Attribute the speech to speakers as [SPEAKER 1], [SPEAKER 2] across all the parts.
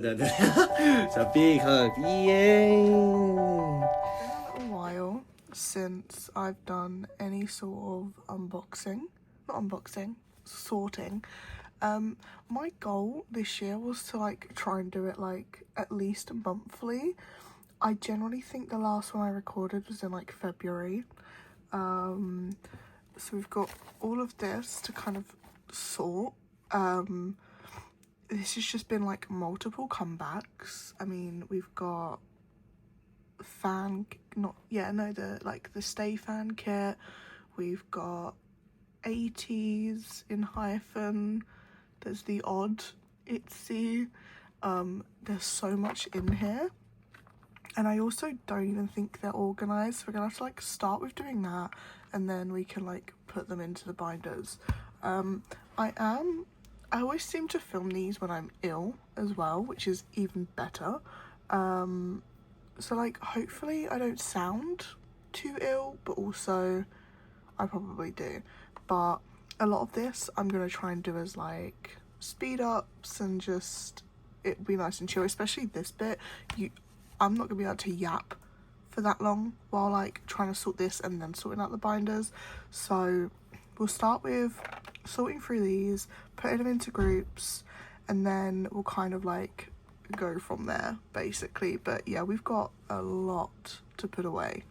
[SPEAKER 1] So big hug, yay!
[SPEAKER 2] It's been a little while since I've done any sort of sorting. My goal this year was to like try and do it like at least monthly. I generally think the last one I recorded was in like February. So we've got all of this to kind of sort. This has just been like multiple comebacks. I mean, we've got the stay fan kit. We've got 80s in hyphen. There's the odd itsy. There's so much in here, and I also don't even think they're organized. We're gonna have to like start with doing that, and then we can like put them into the binders. I always seem to film these when I'm ill as well, which is even better. So like hopefully I don't sound too ill, but also I probably do. But a lot of this I'm gonna try and do as like speed ups, and just it'd be nice and chill, especially this bit. I'm not gonna be able to yap for that long while like trying to sort this and then sorting out the binders. So we'll start with sorting through these, putting them into groups, and then we'll kind of like go from there basically. But yeah, we've got a lot to put away.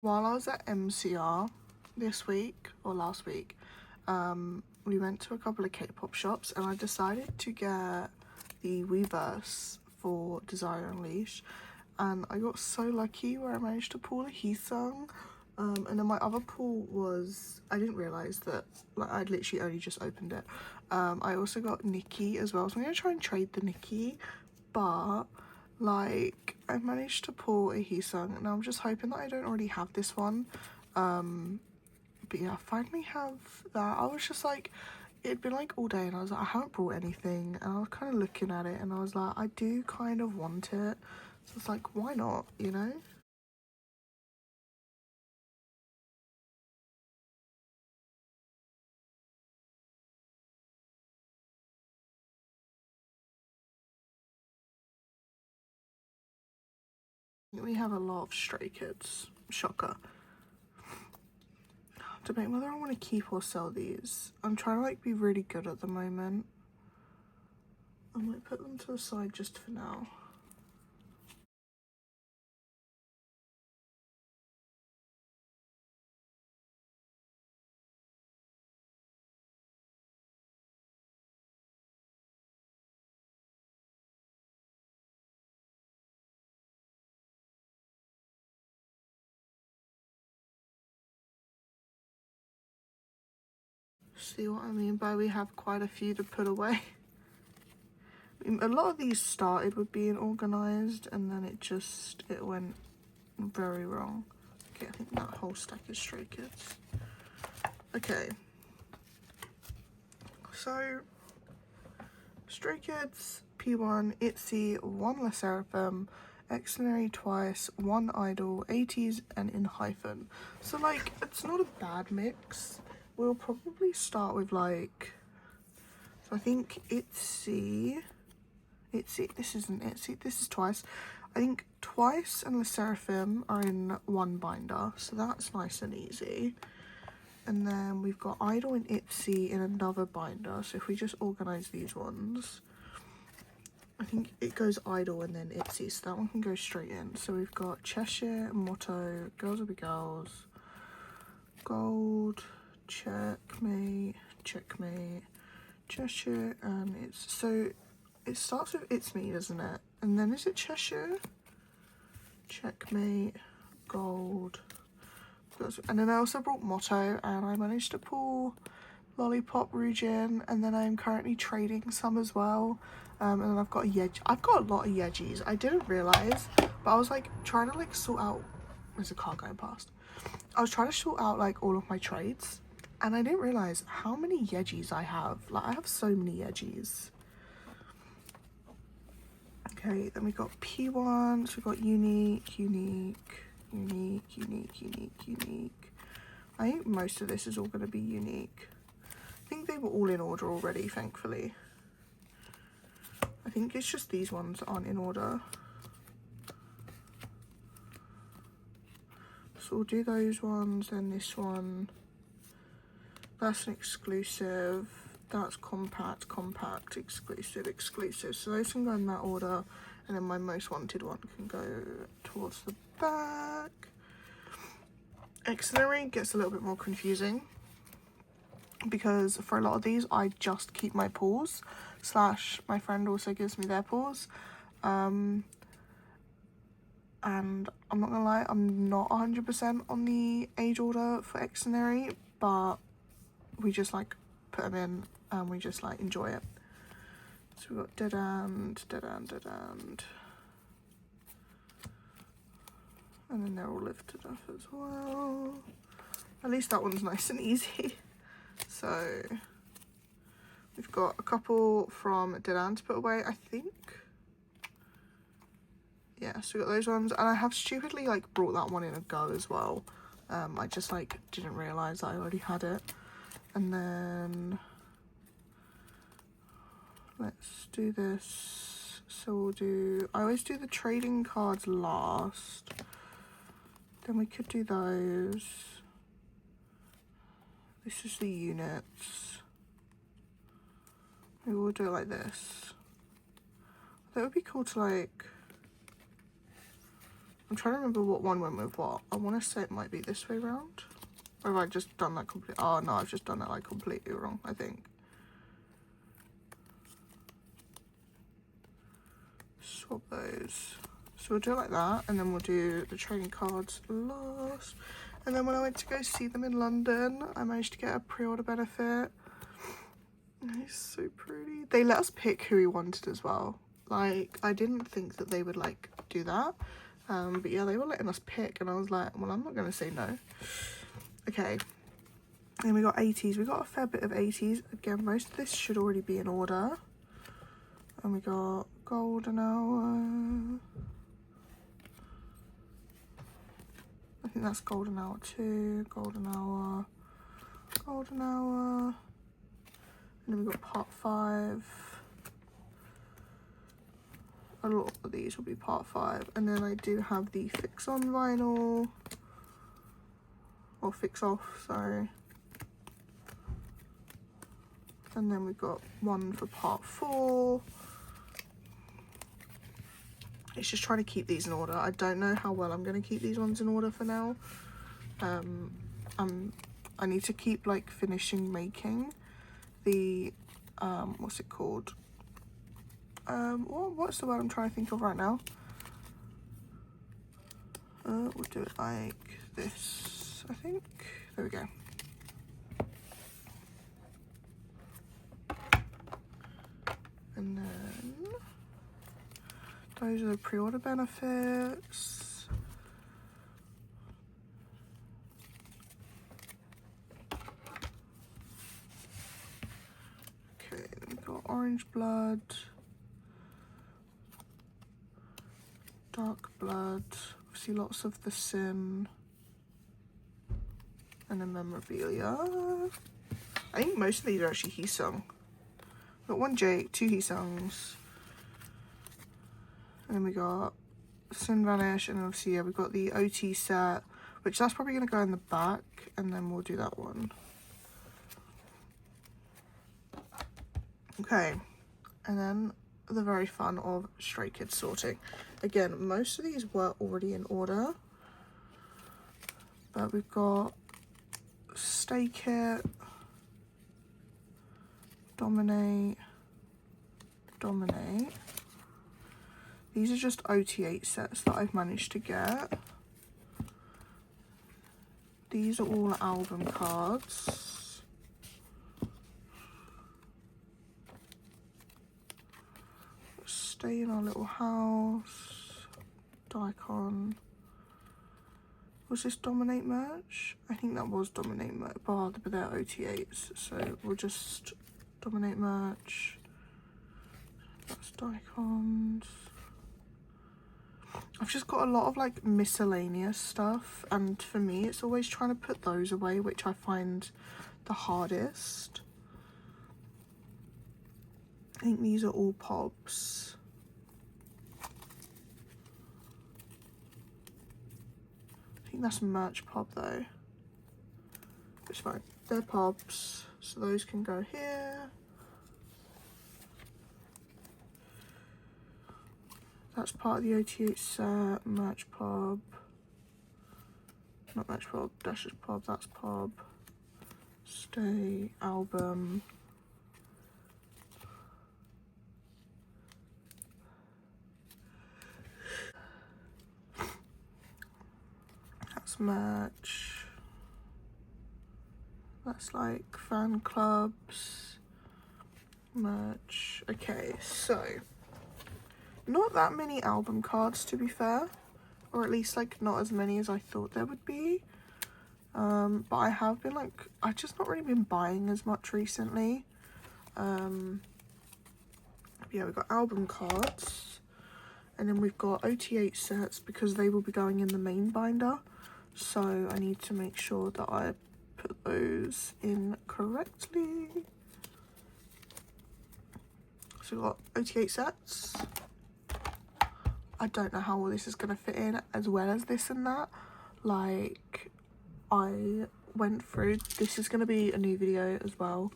[SPEAKER 2] While I was at MCR this week or last week, we went to a couple of K-pop shops, and I decided to get the Weverse for Desire Unleashed, and I got so lucky where I managed to pull a Heesung. And then my other pull was, I didn't realise that, like, I'd literally only just opened it. I also got Nikki as well, so I'm going to try and trade the Nikki, but like I managed to pull a Heesung, and I'm just hoping that I don't already have this one. But yeah, I finally have that. I was just like, it'd been like all day, and I was like, I haven't brought anything, and I was kind of looking at it, and I was like, I do kind of want it, so it's like, why not, you know? We have a lot of Stray Kids. Shocker. Debate whether I want to keep or sell these. I'm trying to like be really good at the moment. I might put them to the side just for now. See what I mean by we have quite a few to put away. I mean, a lot of these started with being organised, and then it went very wrong. Okay, I think that whole stack is Stray Kids. Okay. So, Stray Kids, P1, ITZY, 1 LE SSERAFIM, Extraordinary Twice, 1 Idol, 80s, and in hyphen. So like, it's not a bad mix. We'll probably start with like, so I think ITZY, this isn't ITZY, this is Twice. I think Twice and LE SSERAFIM are in one binder, so that's nice and easy. And then we've got Idol and ITZY in another binder, so if we just organise these ones, I think it goes Idol and then ITZY, so that one can go straight in. So we've got Cheshire, Motto, Girls Will Be Girls, Gold, Checkmate, Checkmate, Cheshire, and it's, so it starts with It's Me, doesn't it? And then is it Cheshire? Checkmate, Gold, and then I also brought Motto, and I managed to pull Lollipop Rujin, and then I'm currently trading some as well. And then I've got a Yeg. I've got a lot of Yegis. I didn't realise, but I was like trying to like sort out. There's a car going past. I was trying to sort out like all of my trades, and I didn't realise how many Yegis I have. Like I have so many Yegis. Okay, then we got P1, so we got unique, unique, unique, unique, unique, unique. I think most of this is all going to be unique. I think they were all in order already, thankfully. I think it's just these ones aren't in order. So we'll do those ones, then this one. That's an exclusive. That's compact, compact, exclusive, exclusive. So those can go in that order. And then my most wanted one can go towards the back. Excenary gets a little bit more confusing, because for a lot of these I just keep my pulls, slash my friend also gives me their pulls. And I'm not gonna lie, I'm not 100% on the age order for Excenary, but we just like put them in and we just like enjoy it. So we've got Dead End, Dead End, Dead End. And then they're all lifted up as well. At least that one's nice and easy. So we've got a couple from Dead End to put away, I think. Yeah, so we got those ones. And I have stupidly like brought that one in a go as well. I just like didn't realise I already had it. And then let's do this. So we'll do, I always do the trading cards last. Then we could do those. This is the units. Maybe we'll do it like this. That would be cool to like, I'm trying to remember what one went with what. I want to say it might be this way around. Or have I just done that completely? Oh no, I've just done that like completely wrong, I think. Swap those. So we'll do it like that, and then we'll do the trading cards last. And then when I went to go see them in London, I managed to get a pre-order benefit. It's so pretty. They let us pick who we wanted as well. Like, I didn't think that they would like do that. But yeah, they were letting us pick, and I was like, well, I'm not going to say no. Okay. Then we got 80s. We got a fair bit of 80s. Again, most of this should already be in order. And we got Golden Hour. I think that's Golden Hour 2, Golden Hour, Golden Hour. And then we got part 5. A lot of these will be part 5. And then I do have the Fix On vinyl. Or Fix Off, sorry. And then we've got one for part 4. It's just trying to keep these in order. I don't know how well I'm going to keep these ones in order for now. I need to keep like finishing making the what's it called? What's the word I'm trying to think of right now? We'll do it like this, I think. There we go. And then those are the pre-order benefits. Okay, then we've got Orange Blood, Dark Blood, obviously lots of the Sin, and then Memorabilia. I think most of these are actually Heesung. We've got 1 Jake, 2 Heesungs. And then we got Sin Vanish, and obviously, yeah, we've got the OT set, which that's probably going to go in the back, and then we'll do that one. Okay, and then the very fun of Stray Kids sorting. Again, most of these were already in order, but we've got Stay Kit, Dominate, Dominate. These are just OT8 sets that I've managed to get. These are all album cards. Stay in Our Little House, Daikon. Was this Dominate merch? I think that was Dominate merch, but they're OT8s, so we'll just Dominate merch. That's Daikons. I've just got a lot of like miscellaneous stuff, and for me it's always trying to put those away, which I find the hardest. I think these are all Pobs. I think that's merch Pob though. It's fine. They're Pobs, so those can go here. That's part of the OT8 set. Merch Pob. Not merch Pob, Dashes Pob, that's Pob. Stay, album. That's merch. That's like fan clubs. Merch. Okay, so not that many album cards, to be fair, or at least like not as many as I thought there would be. But I have been like, I've just not really been buying as much recently. Yeah, we've got album cards, and then we've got OT8 sets because they will be going in the main binder, so I need to make sure that I put those in correctly. So we've got OT8 sets. I don't know how all this is going to fit in, as well as this and that. Like, I went through, this is going to be a new video as well,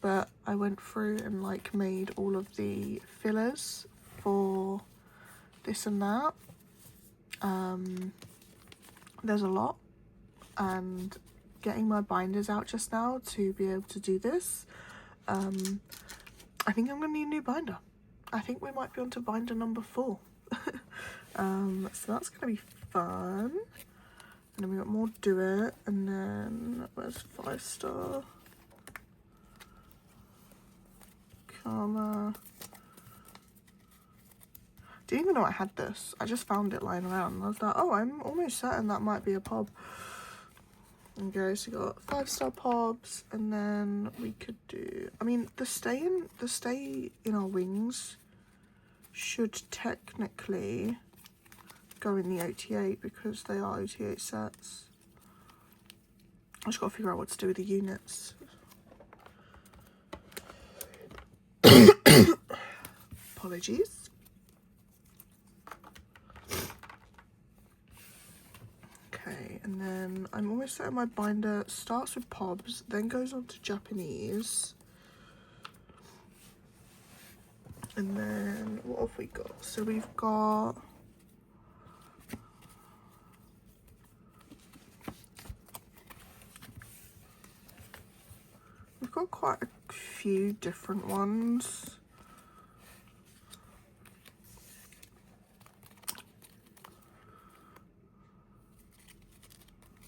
[SPEAKER 2] but I went through and like made all of the fillers for this and that. There's a lot, and getting my binders out just now to be able to do this, I think I'm going to need a new binder. I think we might be on to binder number 4. So that's gonna be fun. And then we got more Do It, and then where's 5 Star? Karma. Didn't even know I had this. I just found it lying around. I was like, oh, I'm almost certain that might be a Pob. Okay, so we got 5 Star Pobs, and then we could do, I mean, the stay in Our Wings should technically go in the OT8 because they are OT8 sets. I just got to figure out what to do with the units. Apologies. Okay, and then I'm almost certain my binder starts with Pobs, then goes on to Japanese. And then what have we got? So we've got quite a few different ones.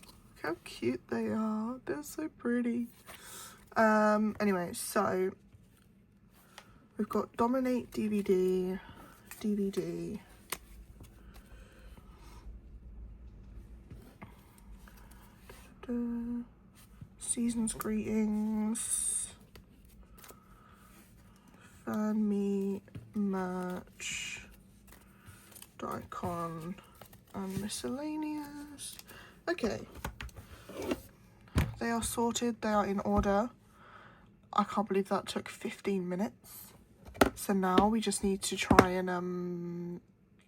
[SPEAKER 2] Look how cute they are. They're so pretty. Anyway, so we've got Dominate DVD, Season's Greetings, Fan Me, merch, Daikon, and miscellaneous. Okay, they are sorted, they are in order. I can't believe that took 15 minutes. So now we just need to try and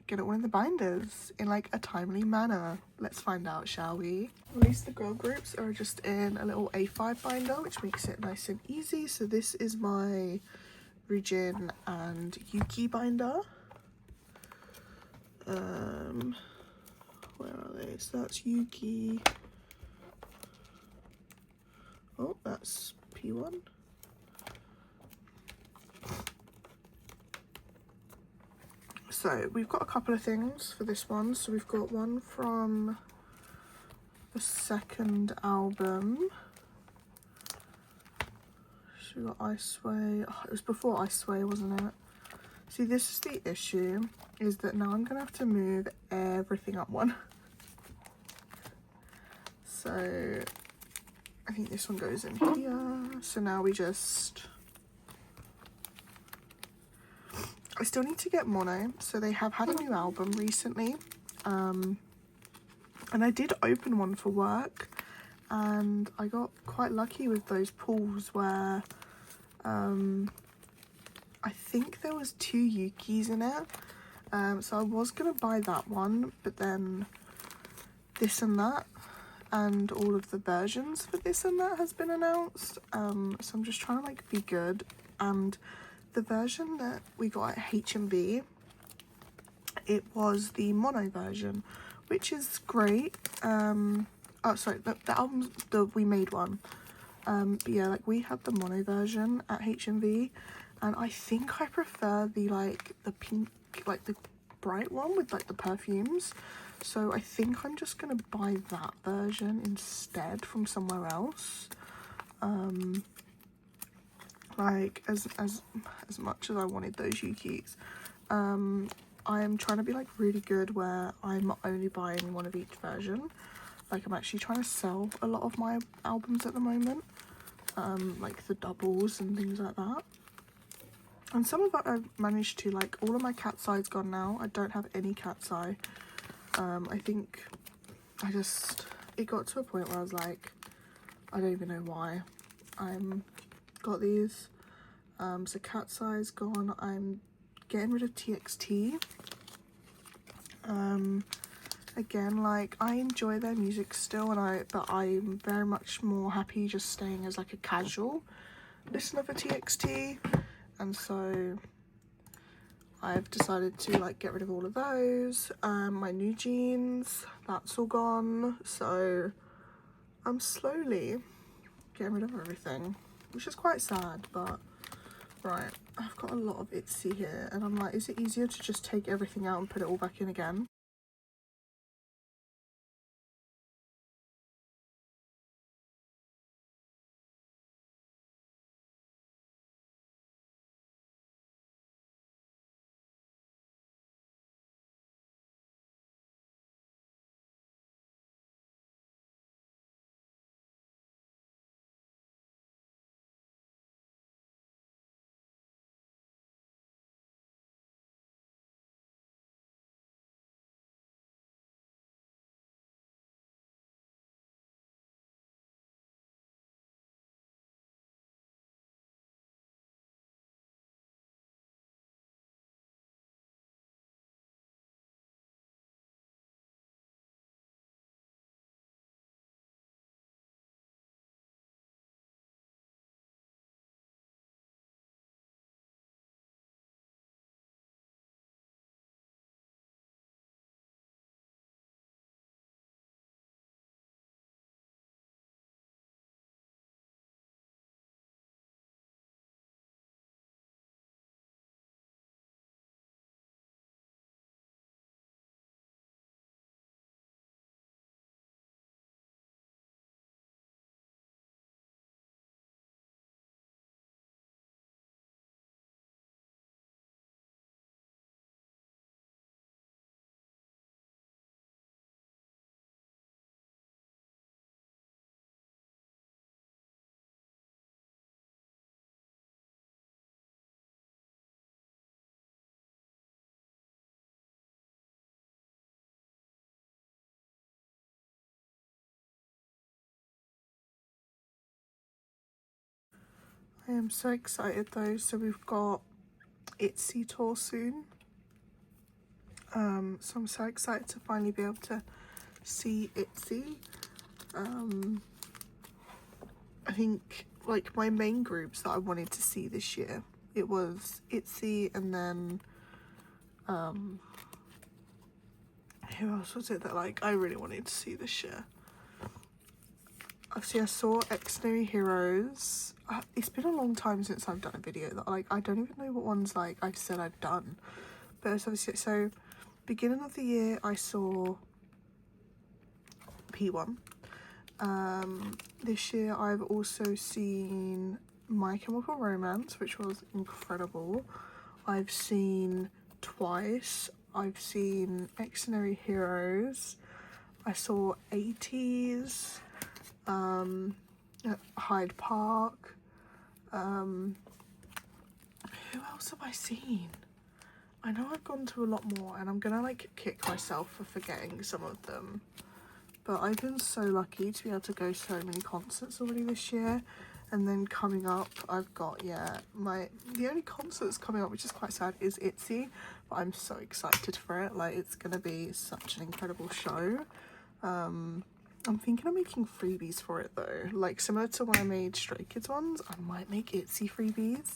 [SPEAKER 2] get it all in the binders in like a timely manner. Let's find out, shall we? At least the girl groups are just in a little A5 binder, which makes it nice and easy. So this is my Rijin and Yuki binder. Where are they? So that's Yuki. Oh, that's P1. So we've got a couple of things for this one. So we've got one from the second album. So we got I Sway. Oh, it was before I Sway, wasn't it? See, this is the issue, is that now I'm gonna have to move everything up one. So I think this one goes in here. So now we just, I still need to get mono. So they have had a new album recently. And I did open one for work, and I got quite lucky with those pulls where I think there was 2 Yukis in it. So I was gonna buy that one, but then this and that and all of the versions for this and that has been announced. So I'm just trying to like be good, and the version that we got at HMV, it was the mono version, which is great. Oh sorry, the album, we made one. But yeah, like we had the mono version at HMV, and I think I prefer the pink, like the bright one with like the perfumes. So I think I'm just gonna buy that version instead from somewhere else. Like as much as I wanted those Yukis, I am trying to be like really good where I'm only buying one of each version. Like I'm actually trying to sell a lot of my albums at the moment, like the doubles and things like that. And some of that I've managed to, like all of my Cat's Eye's gone now. I don't have any Cat's Eye. I think it got to a point where I was like, I don't even know why I'm got these. So Cat's Eye's gone. I'm getting rid of TXT. Again, like I enjoy their music still, but I'm very much more happy just staying as like a casual listener for TXT, and so I've decided to like get rid of all of those. My new jeans, that's all gone, so I'm slowly getting rid of everything, which is quite sad. But right, I've got a lot of Itsy here, and I'm like, is it easier to just take everything out and put it all back in again? I am so excited though. So we've got Itsy tour soon. So I'm so excited to finally be able to see Itsy. I think like my main groups that I wanted to see this year, it was Itsy, and then who else was it that like I really wanted to see this year? Obviously I saw Extraordinary Heroes. It's been a long time since I've done a video that like I don't even know what ones like I've said I've done, but it's obviously, so beginning of the year I saw P1. This year I've also seen My Chemical Romance, which was incredible. I've seen Twice. I've seen Extraordinary Heroes. I saw 80s, at Hyde Park. Who else have I seen? I know I've gone to a lot more, and I'm gonna like kick myself for forgetting some of them. But I've been so lucky to be able to go so many concerts already this year. And then coming up, I've got, the only concert that's coming up, which is quite sad, is ITZY. But I'm so excited for it. Like, it's going to be such an incredible show. I'm thinking of making freebies for it, though. Like, similar to when I made Stray Kids ones, I might make ITZY freebies.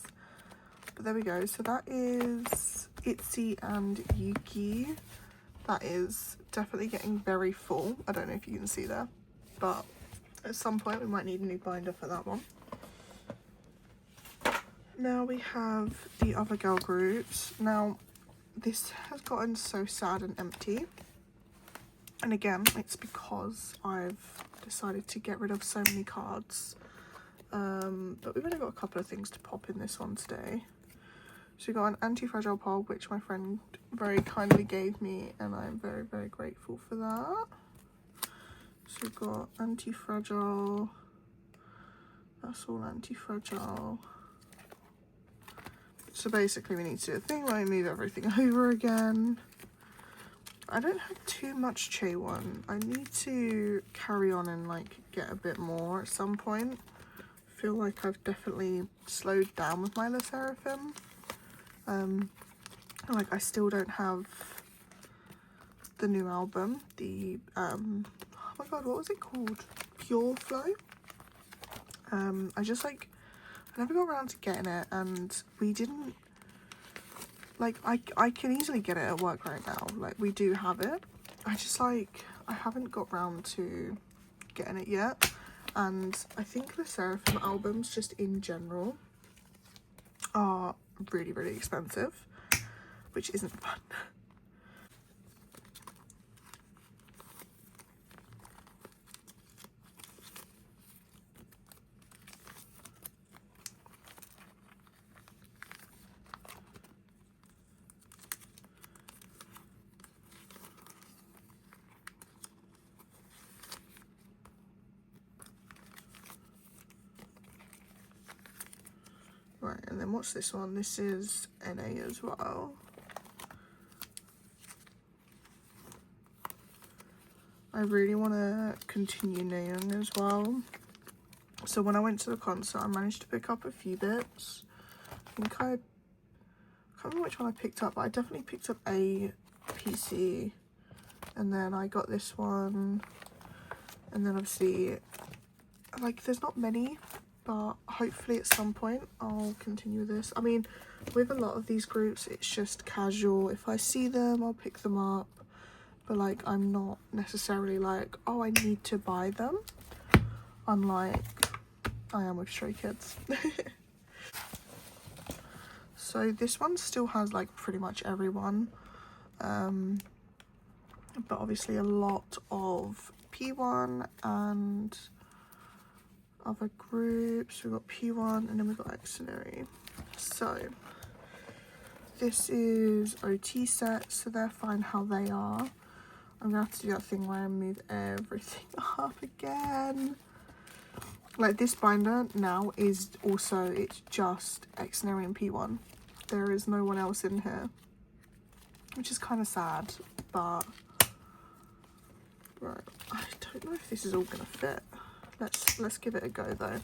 [SPEAKER 2] But there we go. So that is ITZY and Yuki. That is definitely getting very full. I don't know if you can see there. But at some point, we might need a new binder for that one. Now we have the other girl groups. Now, this has gotten so sad and empty. And again, it's because I've decided to get rid of so many cards. But we've only got a couple of things to pop in this one today. So we got an anti-fragile pole, which my friend very kindly gave me, and I'm very, very grateful for that. So we've got anti-fragile. That's all anti-fragile. So basically we need to do a thing where we move everything over again. I don't have too much Che1. I need to carry on and like get a bit more at some point. I feel like I've definitely slowed down with my Le Seraphim. Like I still don't have the new album, the oh my god, what was it called? Pure Flow. I just like I never got around to getting it, and we didn't like I can easily get it at work right now. Like we do have it. I just like I haven't got round to getting it yet. And I think the Seraphim albums just in general are really, really expensive, which isn't fun. Right, and then what's this one? This is NA as well. I really want to continue Nayoung as well. So when I went to the concert, I managed to pick up a few bits. I think I can't remember which one I picked up, but I definitely picked up a PC. And then I got this one. And then obviously, like, there's not many, but hopefully at some point I'll continue this. I mean, with a lot of these groups, it's just casual. If I see them, I'll pick them up. But like, I'm not necessarily like, oh, I need to buy them. Unlike I am with Stray Kids. So this one still has like pretty much everyone. But obviously a lot of P1 and other groups. We've got P1 and then we've got Extraordinary. So this is OT sets, so they're fine how they are. I'm gonna have to do that thing where I move everything up again. Like this binder now is also, it's just Extraordinary and P1. There is no one else in here, which is kind of sad, but right, I don't know if this is all gonna fit. Let's give it a go though.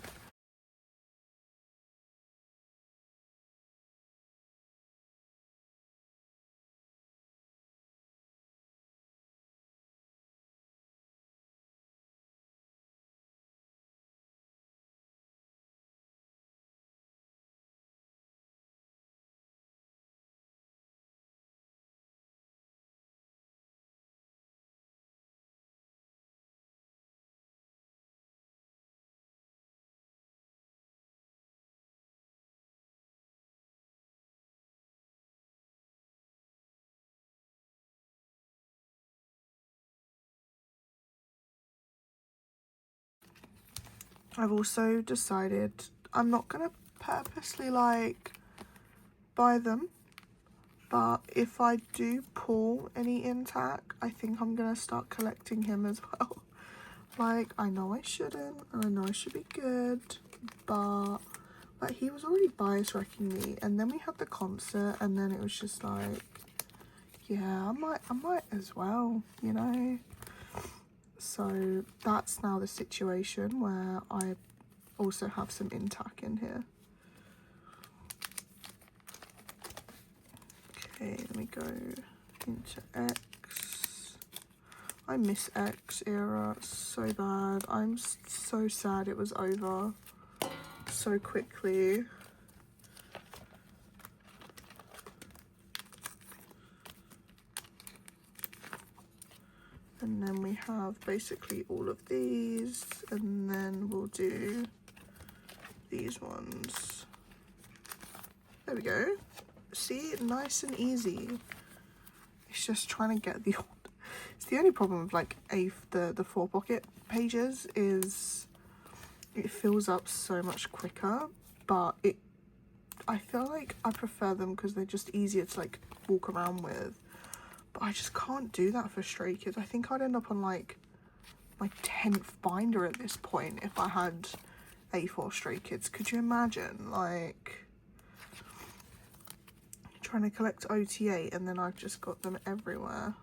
[SPEAKER 2] I've also decided I'm not gonna purposely like buy them, But if I do pull any intac, I think I'm gonna start collecting him as well. Like, I know I shouldn't, and I know I should be good, but like, he was already bias wrecking me, and then we had the concert, and then it was just like, yeah, I might as well, you know. So that's now the situation where I also have some intac in here. Okay, let me go into X. I miss X era so bad. I'm so sad it was over so quickly. And then we have basically all of these, and then we'll do these ones. There we go. See, nice and easy. It's just trying to get the it's the only problem with like the 4 pocket pages is it fills up so much quicker, but I feel like I prefer them because they're just easier to like walk around with. But I just can't do that for Stray Kids. I think I'd end up on like my 10th binder at this point if I had A4 Stray Kids. Could you imagine, like, trying to collect OTA and then I've just got them everywhere?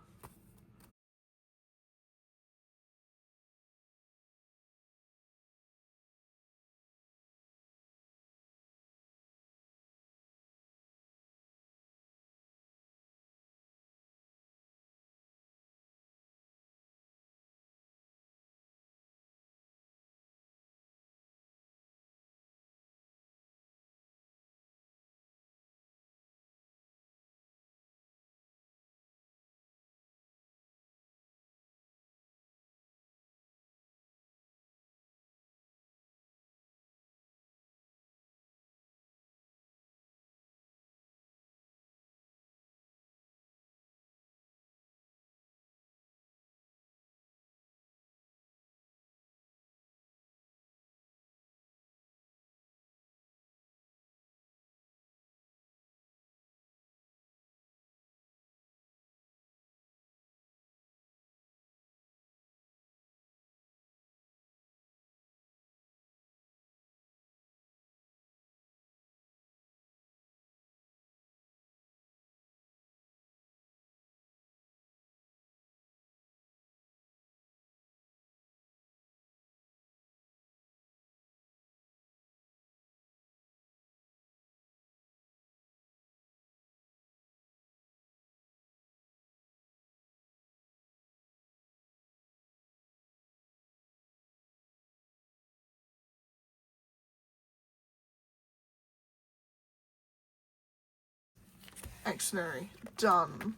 [SPEAKER 2] Xnary, done.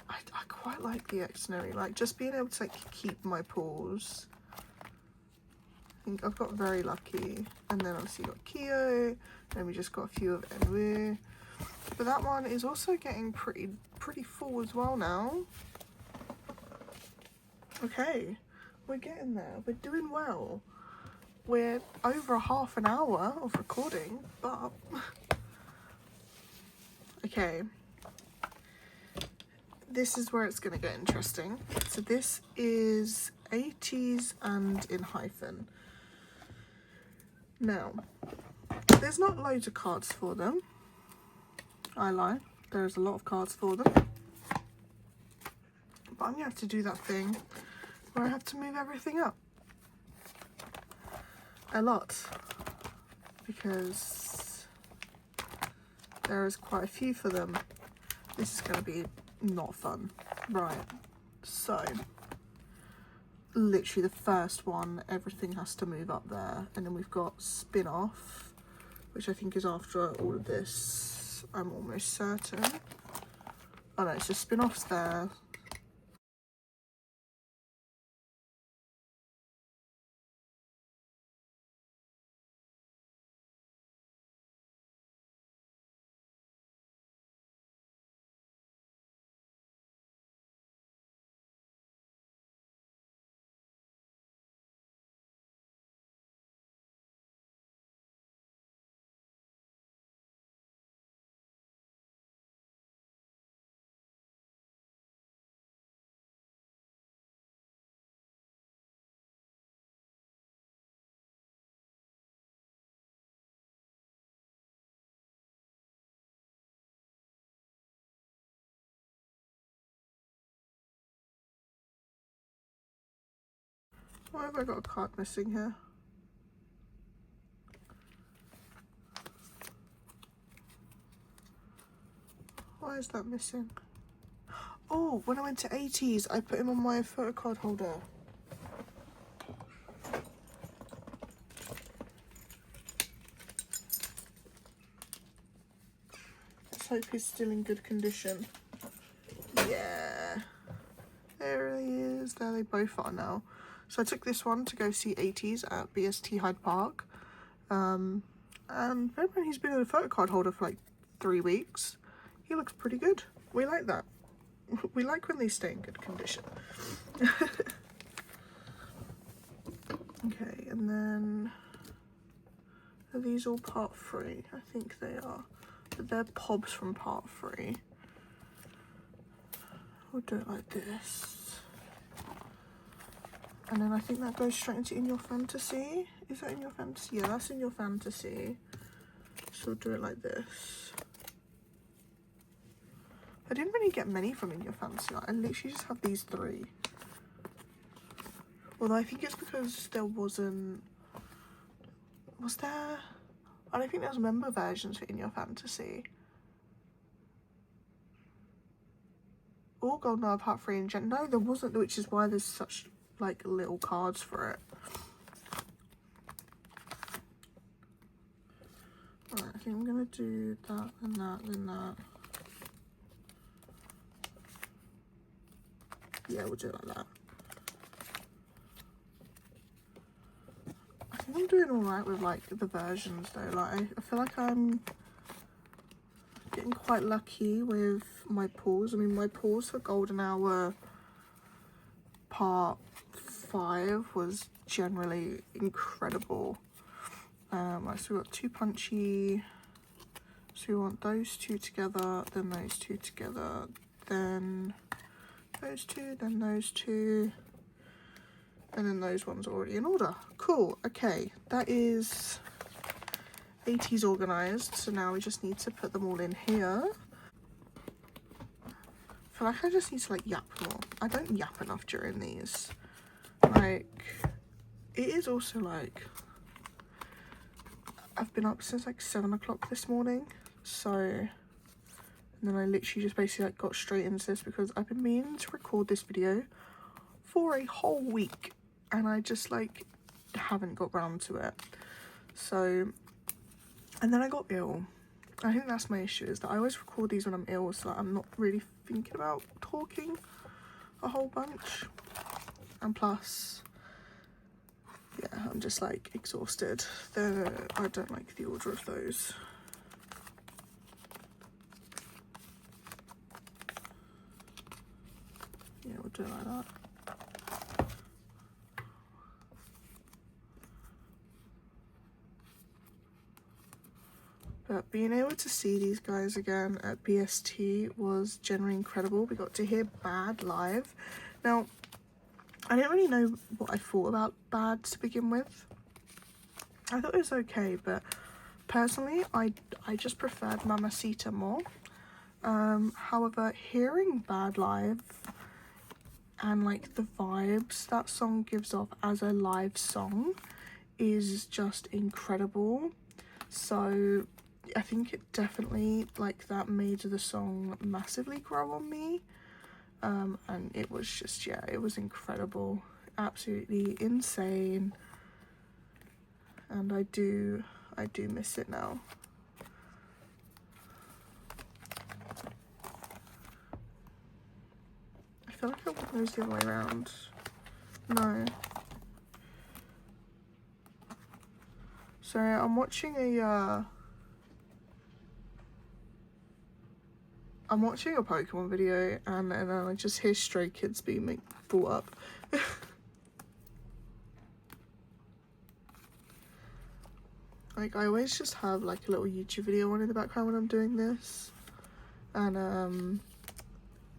[SPEAKER 2] I quite like the Xnary, like just being able to like keep my pulls. I think I've got very lucky. And then obviously got Kyo, and we just got a few of Enwu. But that one is also getting pretty full as well now. Okay, we're getting there. We're doing well. We're over a half an hour of recording, but okay. This is where it's going to get interesting. So this is 80s and in hyphen. Now, there's not loads of cards for them. I lie. There's a lot of cards for them. But I'm going to have to do that thing where I have to move everything up. A lot. Because there is quite a few for them. This is going to be not fun. Right. So, literally the first one, everything has to move up there. And then we've got Spin-Off, which I think is after all of this. I'm almost certain. Oh no, so Spin-Off's there. Why have I got a card missing here? Why is that missing? Oh, when I went to 80s, I put him on my photo card holder. Let's hope he's still in good condition. Yeah. There he is. There they both are now. So I took this one to go see 80s at BST Hyde Park. And remember, he's been in a photo card holder for like 3 weeks. He looks pretty good. We like that. We like when they stay in good condition. Okay, and then are these all part 3? I think they are. But they're pobs from part 3. We'll do it like this. And then I think that goes straight into In Your Fantasy. Is that In Your Fantasy? Yeah, that's In Your Fantasy. So we'll do it like this. I didn't really get many from In Your Fantasy. Like, I literally just have these 3. Although I think it's because there wasn't... Was there... I don't think there was member versions for In Your Fantasy. Or Golden Hour Part 3 in Gen... No, there wasn't, which is why there's such, like, little cards for it. Alright, I think I'm gonna do that, and that, and that. Yeah, we'll do it like that. I think I'm doing alright with, like, the versions, though. Like, I feel like I'm getting quite lucky with my pulls. I mean, my pulls for Golden Hour Part 5 was generally incredible. Right, so we've got 2 punchy. So we want those 2 together, then those 2 together, then those 2, then those 2. And then those ones are already in order. Cool. Okay, that is 80s organised. So now we just need to put them all in here. I feel like I just need to like yap more. I don't yap enough during these. Like, it is also like, I've been up since like 7 o'clock this morning. So, and then I literally just basically like got straight into this because I've been meaning to record this video for a whole week. And I just like haven't got round to it. So, and then I got ill. I think that's my issue, is that I always record these when I'm ill, so I'm not really thinking about talking a whole bunch. And plus, yeah, I'm just like exhausted. I don't like the order of those. Yeah, we'll do it like that. But being able to see these guys again at BST was generally incredible. We got to hear Bad live. Now, I didn't really know what I thought about Bad to begin with. I thought it was okay, but personally, I just preferred Mamacita more. However, hearing Bad live and like the vibes that song gives off as a live song is just incredible. So I think it definitely, like, that made the song massively grow on me. And it was just, yeah, it was incredible. Absolutely insane. And I do miss it now. I feel like I want those the other way around. No. Sorry, I'm watching a Pokemon video and I just hear Stray Kids being brought up. Like, I always just have like a little YouTube video on in the background when I'm doing this. And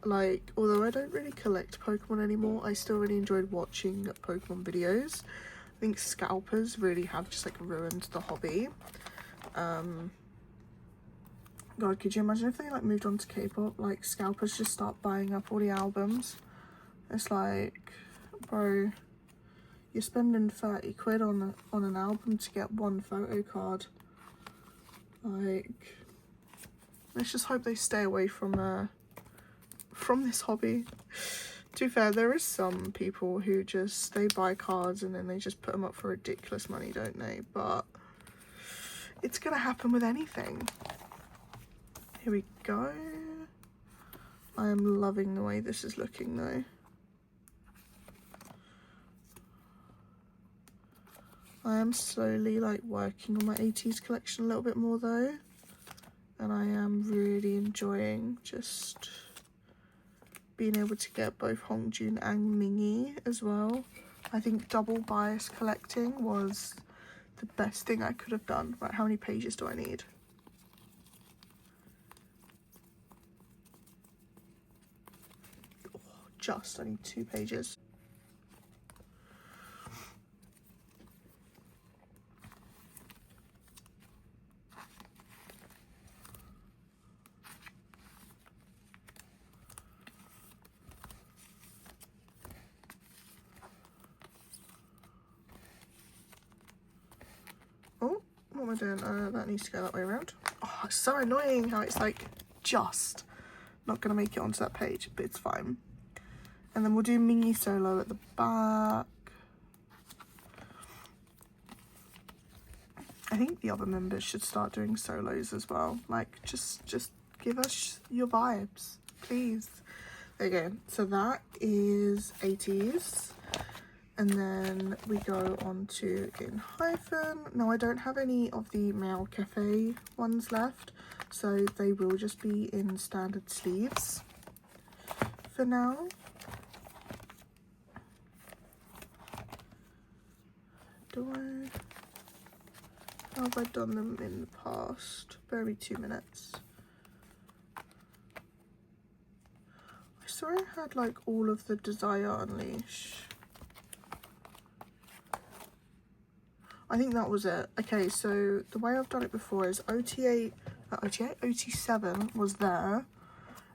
[SPEAKER 2] like, although I don't really collect Pokemon anymore, I still really enjoyed watching Pokemon videos. I think scalpers really have just like ruined the hobby. God, could you imagine if they like moved on to K-pop? Like, scalpers just start buying up all the albums. It's like, bro, You're spending 30 quid on an album to get one photo card. Like, let's just hope they stay away from this hobby. To be fair, there is some people who just, they buy cards and then they just put them up for ridiculous money, don't they? But it's gonna happen with anything. Here we go. I am loving the way this is looking though. I am slowly like working on my 80s collection a little bit more though. And I am really enjoying just being able to get both Hongjun and Mingi as well. I think double bias collecting was the best thing I could have done. Right, how many pages do I need? Oh, I need 2 pages. Oh, what am I doing? That needs to go that way around. Oh, it's so annoying how it's like just not gonna make it onto that page, but it's fine. And then we'll do Mingi solo at the back. I think the other members should start doing solos as well. Like, just give us your vibes, please. There you go. So that is 80s. And then we go on to In Hyphen. Now I don't have any of the Meow Cafe ones left, so they will just be in standard sleeves for now. How have I done them in the past? Bear me 2 minutes. I saw I had like all of the Desire Unleash. I think that was it. Okay, so the way I've done it before is OT7 was there,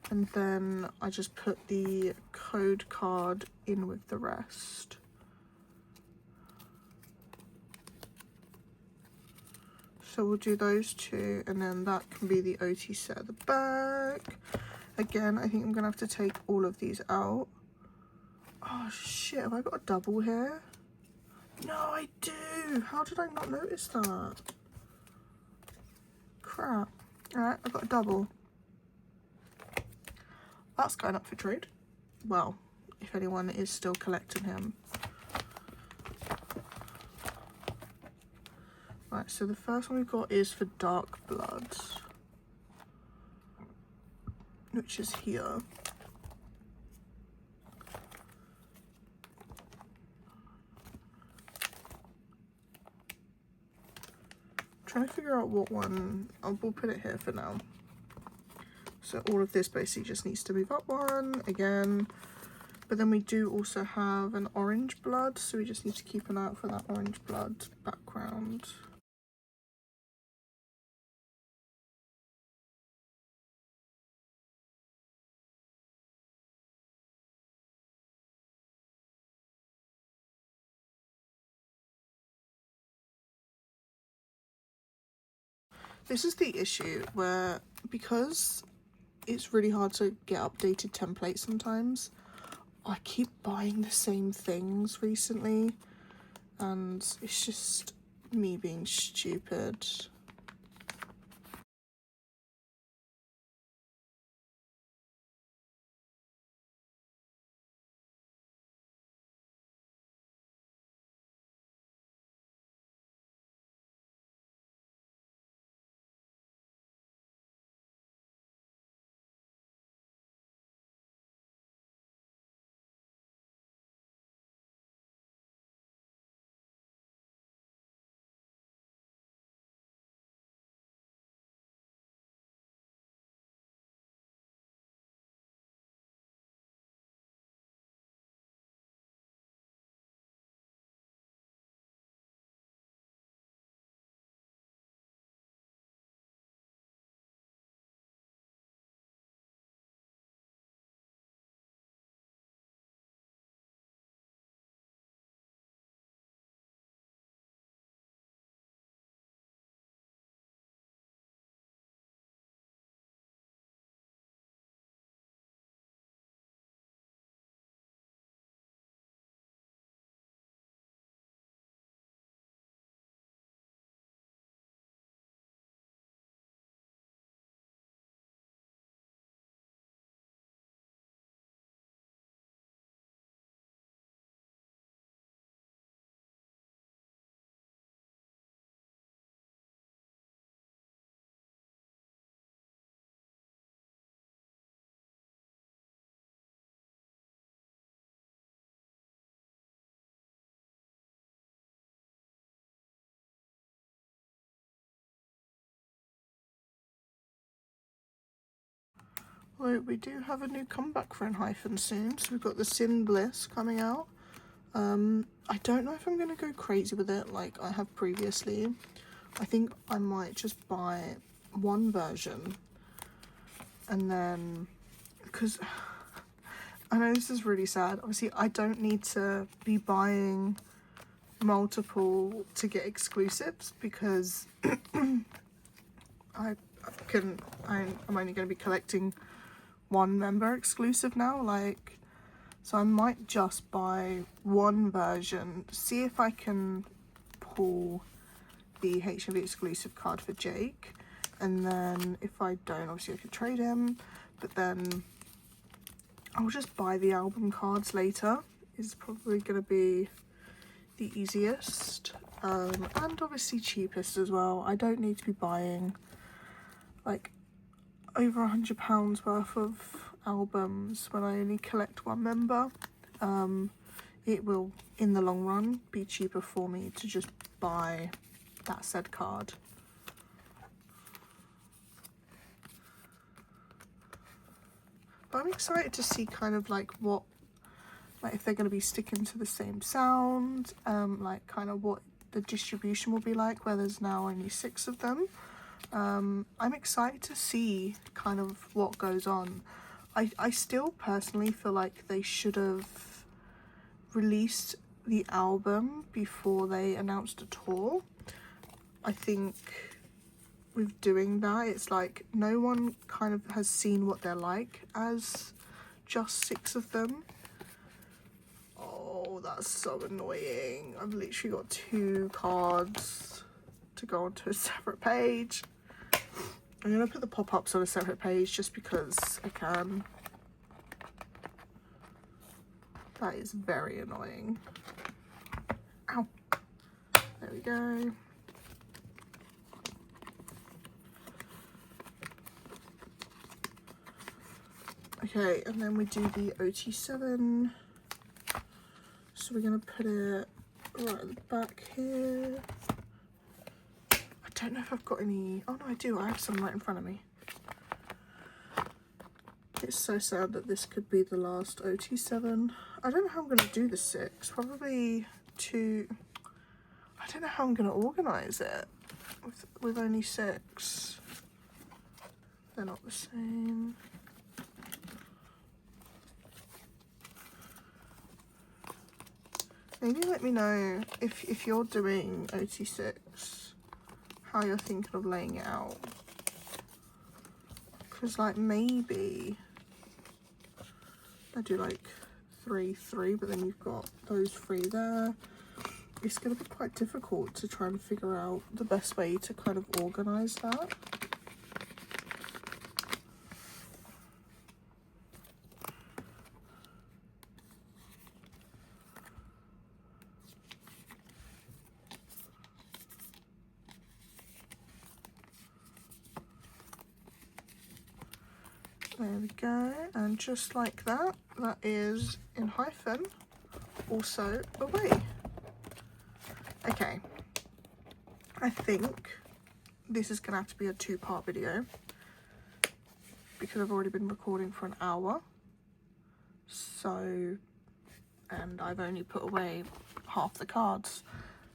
[SPEAKER 2] and then I just put the code card in with the rest. So we'll do those 2, and then that can be the OT set at the back. Again, I think I'm gonna have to take all of these out. Oh shit, have I got a double here? No, I do. How did I not notice that? Crap. Alright, I've got a double. That's going up for trade. Well, if anyone is still collecting him. Right, so the first one we've got is for Dark Blood, which is here. Trying to figure out what one. We'll put it here for now. So all of this basically just needs to move up 1 again. But then we do also have an Orange Blood, so we just need to keep an eye out for that Orange Blood background. This is the issue where, because it's really hard to get updated templates sometimes, I keep buying the same things recently, and it's just me being stupid. Well, we do have a new comeback for Enhypen soon, so we've got the Sin Bliss coming out. I don't know if I'm going to go crazy with it like I have previously. I think I might just buy one version, and then, because I know this is really sad, obviously I don't need to be buying multiple to get exclusives, because I'm only going to be collecting one member exclusive now, like, so I might just buy one version, see if I can pull the HMV exclusive card for Jake, and then if I don't, obviously I could trade him, but then I'll just buy the album cards later, is probably going to be the easiest, and obviously cheapest as well. I don't need to be buying like over £100 worth of albums when I only collect one member. It will, in the long run, be cheaper for me to just buy that said card. But I'm excited to see kind of like what, like if they're going to be sticking to the same sound, like kind of what the distribution will be like, where there's now only 6 of them. I'm excited to see kind of what goes on. I still personally feel like they should have released the album before they announced a tour. I think with doing that, it's like no one kind of has seen what they're like as just 6 of them. Oh, that's so annoying. I've literally got 2 cards to go onto a separate page. I'm going to put the pop-ups on a separate page just because I can. That is very annoying. Ow. There we go. Okay, and then we do the OT7. So we're going to put it right at the back here. I don't know if I've got any. Oh no, I do. I have some right in front of me. It's so sad that this could be the last OT7. I don't know how I'm going to do the 6. Probably 2. I don't know how I'm going to organise it with only 6. They're not the same. Maybe let me know if you're doing OT6, how you're thinking of laying it out. Because like maybe I do like 3, 3, but then you've got those 3 there. It's going to be quite difficult to try and figure out the best way to kind of organise that. There we go, and just like that, that is Enhypen also away. Okay, I think this is gonna have to be a 2-part video because I've already been recording for an hour, so, and I've only put away half the cards,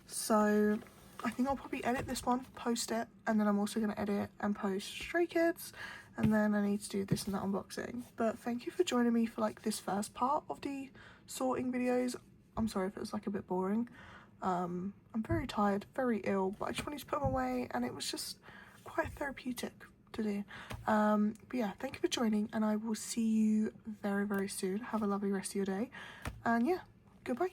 [SPEAKER 2] so I think I'll probably edit this one, post it, and then I'm also going to edit and post Stray Kids, and then I need to do this and that unboxing. But thank you for joining me for like this first part of the sorting videos. I'm sorry if it was like a bit boring. I'm very tired, very ill, but I just wanted to put them away, and it was just quite therapeutic to do. But yeah, thank you for joining, and I will see you very, very soon. Have a lovely rest of your day, and yeah, goodbye.